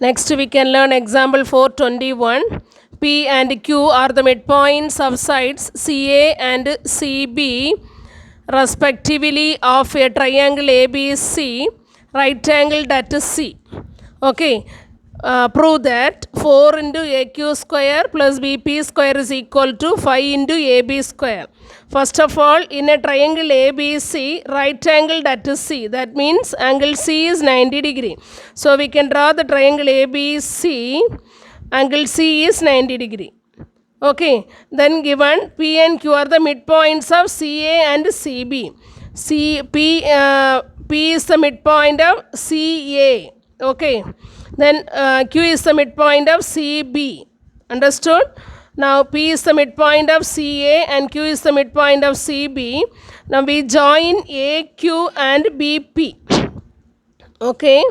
Next we can learn example 421. P and Q are the midpoints of sides CA and CB respectively of a triangle ABC right angled at C. Okay. Prove that 4 into AQ square plus BP square is equal to 5 into AB square. First of all, in a triangle ABC, right angled at C, that means angle C is 90 degree. So we can draw the triangle ABC, angle C is 90 degree. Okay, then given P and Q are the midpoints of CA and CB. P is the midpoint of CA. Okay, then Q is the midpoint of CB. Understood? Now P is the midpoint of CA and Q is the midpoint of CB. Now we join AQ and BP. Okay,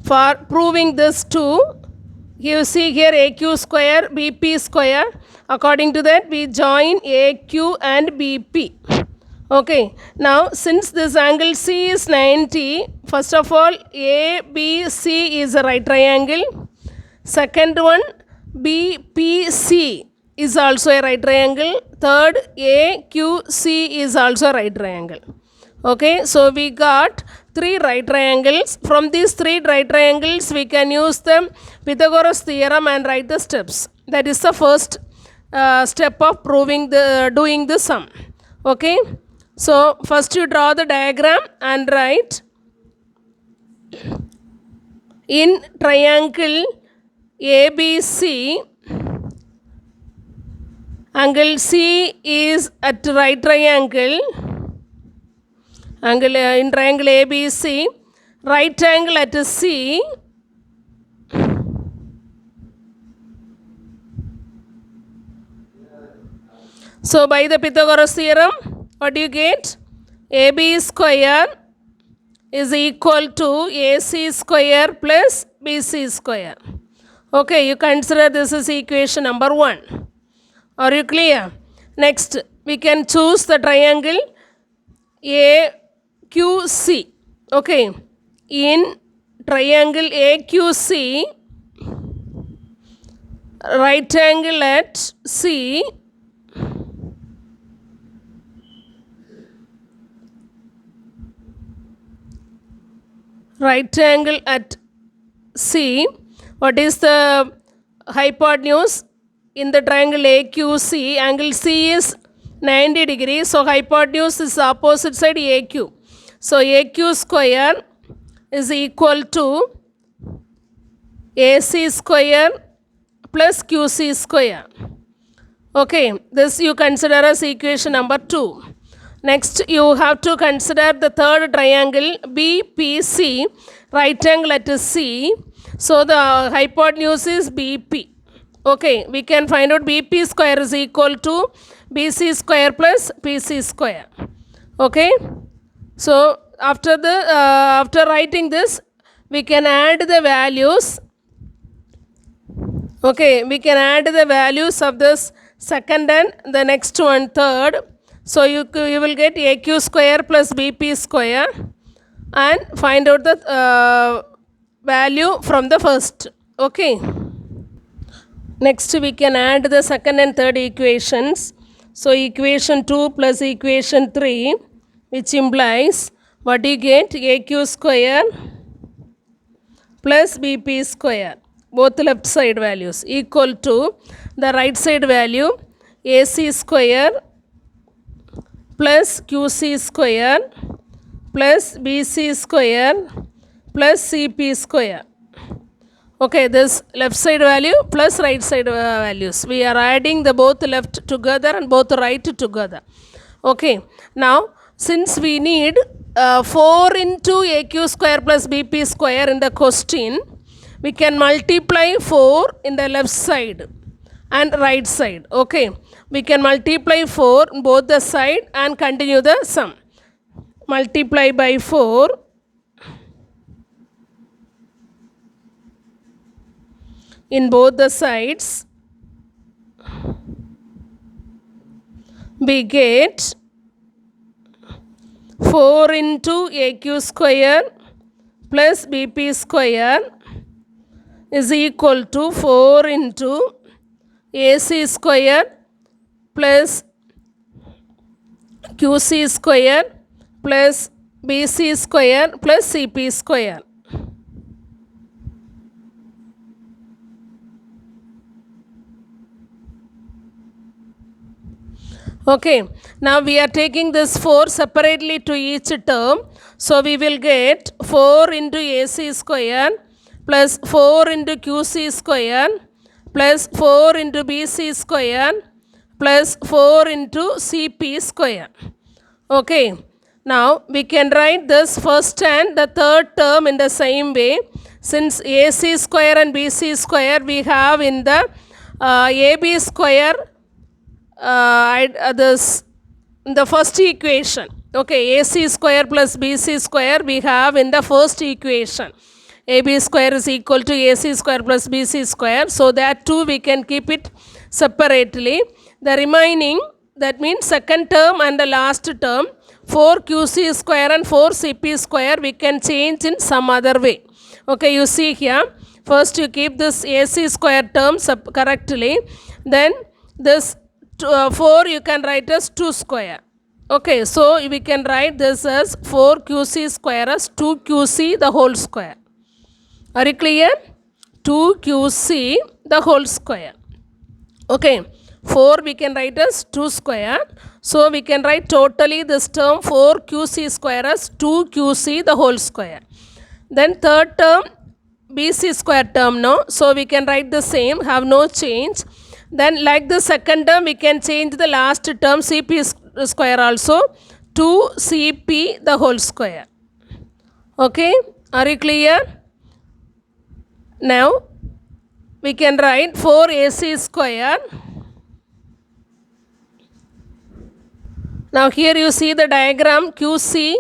for proving this too, you see here AQ square, BP square. According to that, we join AQ and BP. Okay, now since this angle C is 90, first of all, ABC is a right triangle. Second one, BPC is also a right triangle. Third, AQC is also a right triangle. Okay, so we got 3 right triangles. From these 3 right triangles, we can use the Pythagoras theorem and write the steps. That is the first step of doing the sum. Okay, so first you draw the diagram and write in triangle ABC, angle C is at right triangle. Angle in triangle ABC, right angle at C. So by the Pythagoras theorem, what do you get? AB square is equal to AC square plus BC square. Okay, you consider this is equation number 1. Are you clear? Next, we can choose the triangle AQC. Okay, in triangle AQC, right angle at C, right angle at C, what is the hypotenuse? In the triangle AQC, angle C is 90 degrees, so hypotenuse is opposite side AQ. So AQ square is equal to AC square plus QC square. Okay, this you consider as equation number 2. Next, you have to consider the third triangle BPC, right angle at C. So the hypotenuse is BP. Okay, we can find out BP square is equal to BC square plus PC square. Okay, so after writing this, we can add the values. Okay, we can add the values of this second and the next one third. So you will get AQ square plus BP square and find out the value from the first. Okay. Next we can add the second and third equations. So equation 2 plus equation 3, which implies what you get? AQ square plus BP square, both left side values, equal to the right side value AC square plus QC square plus BC square plus CP square. Okay, this left side value plus right side values. We are adding the both left together and both right together. Okay, now since we need 4 into AQ square plus BP square in the question, we can multiply 4 in the left side and right side. Okay, we can multiply 4 in both the side and continue the sum. Multiply by 4. In both the sides, we get 4 into AQ square plus BP square is equal to 4 into AC square plus QC square plus BC square plus CP square. Okay, now we are taking this 4 separately to each term. So we will get 4 into AC square plus 4 into QC square plus 4 into BC square plus 4 into CP square. Okay, now we can write this first and the third term in the same way. Since AC square and BC square we have in the AB square this the first equation. Okay, AC square plus BC square we have in the first equation. AB square is equal to AC square plus BC square. So that too we can keep it separately. The remaining, that means second term and the last term, 4 QC square and 4 CP square we can change in some other way. Okay, you see here, first you keep this AC square term correctly, then this 4 you can write as 2 square. Okay, so we can write this as 4 QC square as 2 QC the whole square. Are you clear? 2 QC the whole square. Okay, 4 we can write as 2 square. So we can write totally this term 4 QC square as 2 QC the whole square. Then third term BC square term, no? So we can write the same, have no change. Then like the second term we can change the last term CP square also, 2 CP the whole square. Okay, are you clear? Now we can write 4 AC square. Now here you see the diagram QC,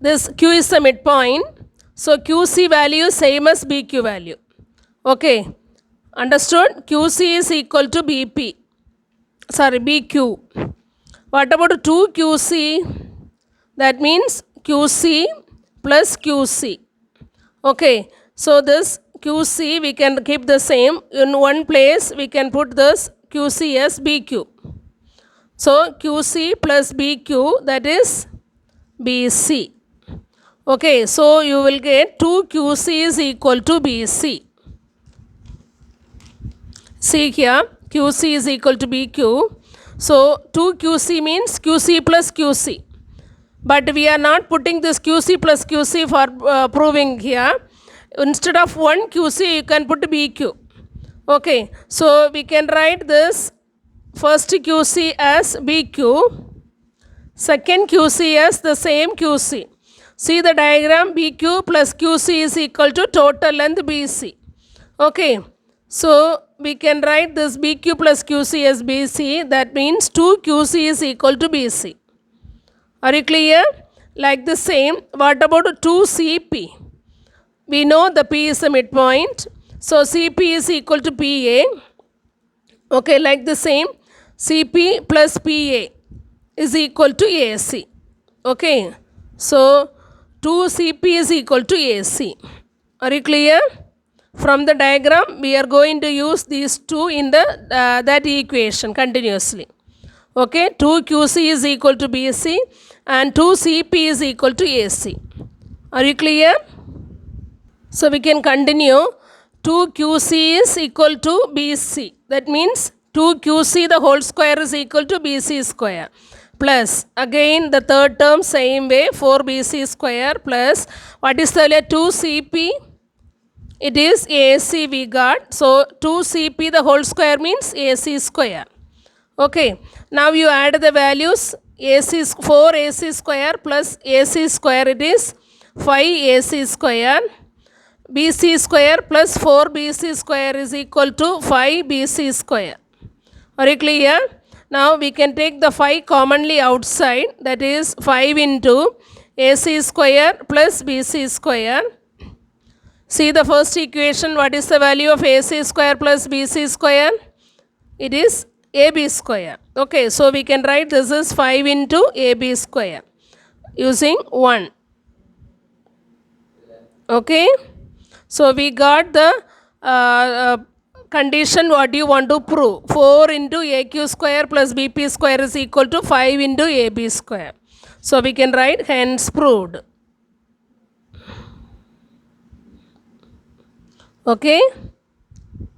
this Q is the midpoint. So QC value same as BQ value. Okay, understood? QC is equal to BP. Sorry, BQ. What about 2 QC? That means QC plus QC. Okay, so this QC we can keep the same. In one place we can put this QC as BQ. So QC plus BQ, that is BC. Okay, so you will get 2 QC is equal to BC. See here, QC is equal to BQ. So 2 QC means QC plus QC. But we are not putting this QC plus QC for proving here. Instead of 1 QC, you can put BQ. Okay, so we can write this first QC as BQ, second QC as the same QC. See the diagram, BQ plus QC is equal to total length BC. Okay, so we can write this BQ plus QC as BC. That means 2 QC is equal to BC. Are you clear? Like the same, what about 2 CP? We know the P is the midpoint. So CP is equal to PA. Okay, like the same, CP plus PA is equal to AC. Okay, so 2 CP is equal to AC. Are you clear? From the diagram, we are going to use these two in the that equation continuously. Okay, 2 QC is equal to BC and 2 CP is equal to AC. Are you clear? So we can continue. 2 QC is equal to BC. That means 2 QC the whole square is equal to BC square. Plus again the third term same way, 4 BC square plus what is the value? 2 CP. It is AC we got. So 2 CP the whole square means AC square. Okay. Now you add the values. AC 4 AC square plus AC square, it is 5 AC square. BC square plus 4 BC square is equal to 5 BC square. Are you clear? Now we can take the 5 commonly outside, that is 5 into AC square plus BC square. See the first equation, what is the value of AC square plus BC square? It is AB square. Okay, so we can write this is 5 into AB square using 1. Okay, so we got the condition what do you want to prove? 4 into aq square plus bp square is equal to 5 into ab square. So we can write hence proved. Okay.